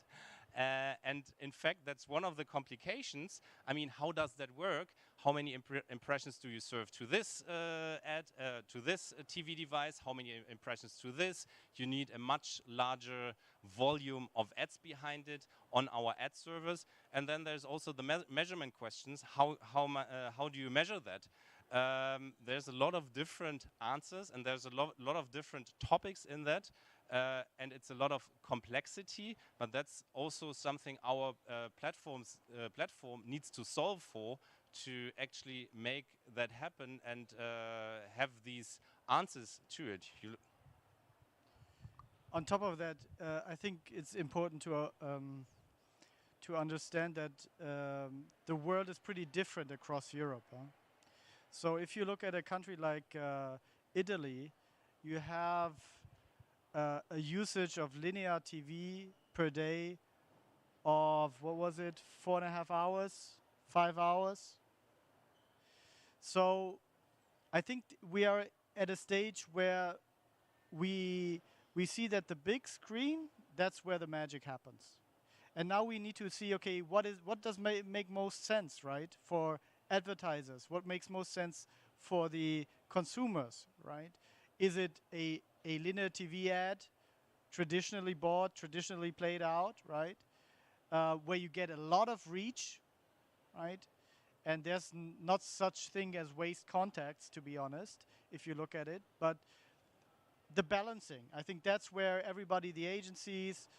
And in fact, that's one of the complications. I mean, how does that work? How many impressions do you serve to this to this TV device? How many impressions to this? You need a much larger volume of ads behind it on our ad servers. And then there's also the measurement questions. How do you measure that? There's a lot of different answers, and there's a lot of different topics in that. And it's a lot of complexity, but that's also something our platform needs to solve for, to actually make that happen and have these answers to it. On top of that, I think it's important to understand that the world is pretty different across Europe. Huh? So if you look at a country like Italy, you have a usage of linear TV per day of, what was it, 4.5 hours, 5 hours? So I think we are at a stage where we see that the big screen, that's where the magic happens. And now we need to see, okay, what does make most sense, right, for advertisers? What makes most sense for the consumers, right? Is it a linear TV ad, traditionally bought, traditionally played out, right? Where you get a lot of reach, right? And there's not such thing as waste contacts, to be honest, if you look at it. But the balancing, I think that's where everybody, the agencies,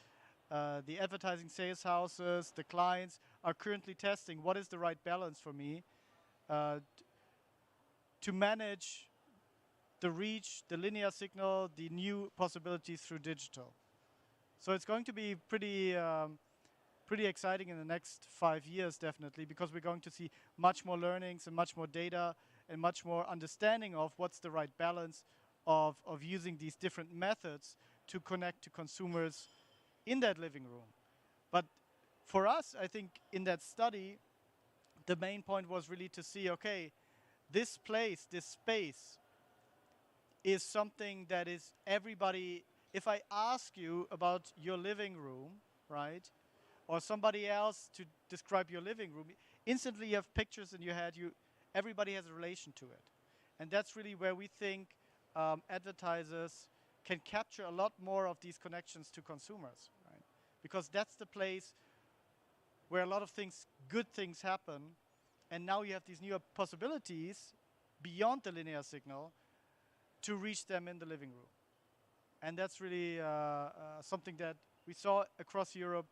the advertising sales houses, the clients are currently testing what is the right balance for me to manage the reach, the linear signal, the new possibilities through digital. So it's going to be pretty exciting in the next 5 years, definitely, because we're going to see much more learnings and much more data and much more understanding of what's the right balance of using these different methods to connect to consumers in that living room. But for us, I think in that study, the main point was really to see, okay, this place, this space is something that is everybody. If I ask you about your living room, right, or somebody else to describe your living room, instantly you have pictures in your head. Everybody has a relation to it. And that's really where we think advertisers can capture a lot more of these connections to consumers, right? Because that's the place where a lot of things, good things happen. And now you have these new possibilities beyond the linear signal to reach them in the living room. And that's really something that we saw across Europe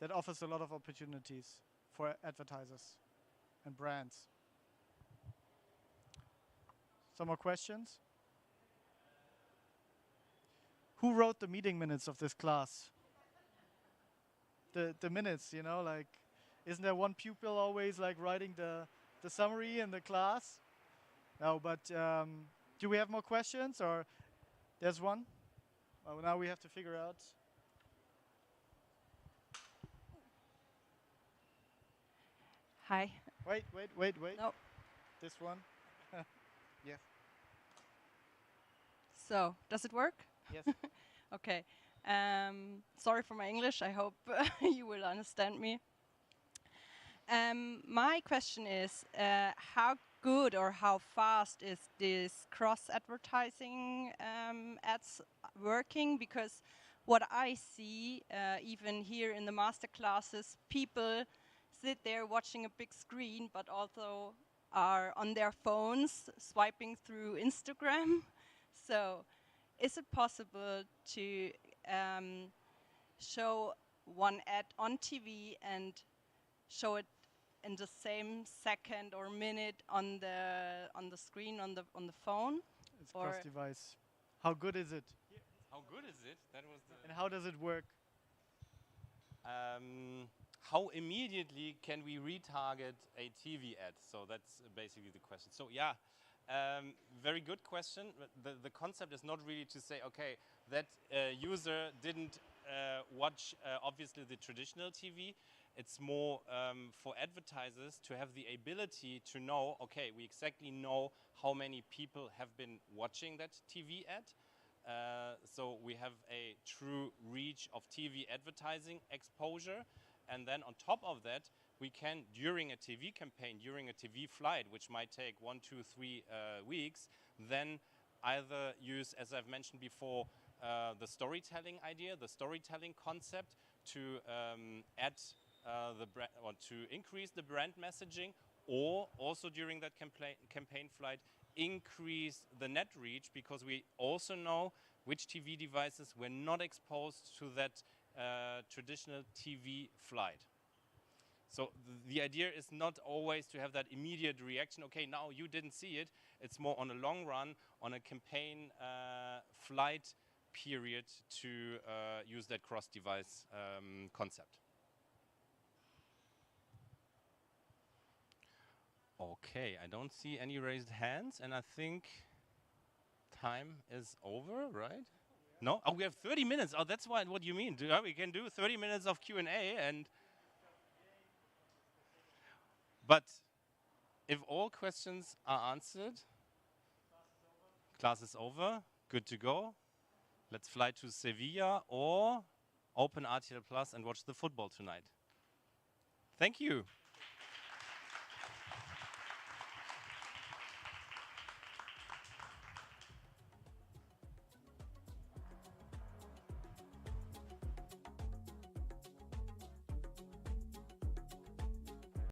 that offers a lot of opportunities for advertisers and brands. Some more questions? Who wrote the meeting minutes of this class? The minutes, you know, like, isn't there one pupil always like writing the summary in the class? No, but do we have more questions, or there's one? Oh, now we have to figure out. Hi. Wait. No. This one? Yes. So, does it work? Yes. Okay. Sorry for my English. I hope you will understand me. My question is, how good or how fast is this cross-advertising ads working? Because what I see, even here in the master classes, people sit there watching a big screen, but also are on their phones swiping through Instagram. So is it possible to show one ad on TV and show it in the same second or minute on the screen on the phone? It's Or cross-device. How good is it? How good is it? That was the. And how does it work? How immediately can we retarget a TV ad? So that's basically the question. So yeah, very good question. The concept is not really to say, okay, that user didn't watch obviously the traditional TV. It's more for advertisers to have the ability to know, okay, we exactly know how many people have been watching that TV ad. So we have a true reach of TV advertising exposure. And then on top of that, we can, during a TV campaign, during a TV flight, which might take 1, 2, 3 weeks, then either use, as I've mentioned before, the storytelling idea, the storytelling concept to add or to increase the brand messaging, or also during that campaign flight, increase the net reach, because we also know which TV devices were not exposed to that traditional TV flight. So the idea is not always to have that immediate reaction, okay, now you didn't see it. It's more on a long run, on a campaign flight period to use that cross-device concept. Okay, I don't see any raised hands, and I think time is over, right? No? Oh, we have 30 minutes. Oh, that's what you mean. We can do 30 minutes of Q&A, and but if all questions are answered, class is over, good to go. Let's fly to Sevilla or open RTL Plus and watch the football tonight. Thank you.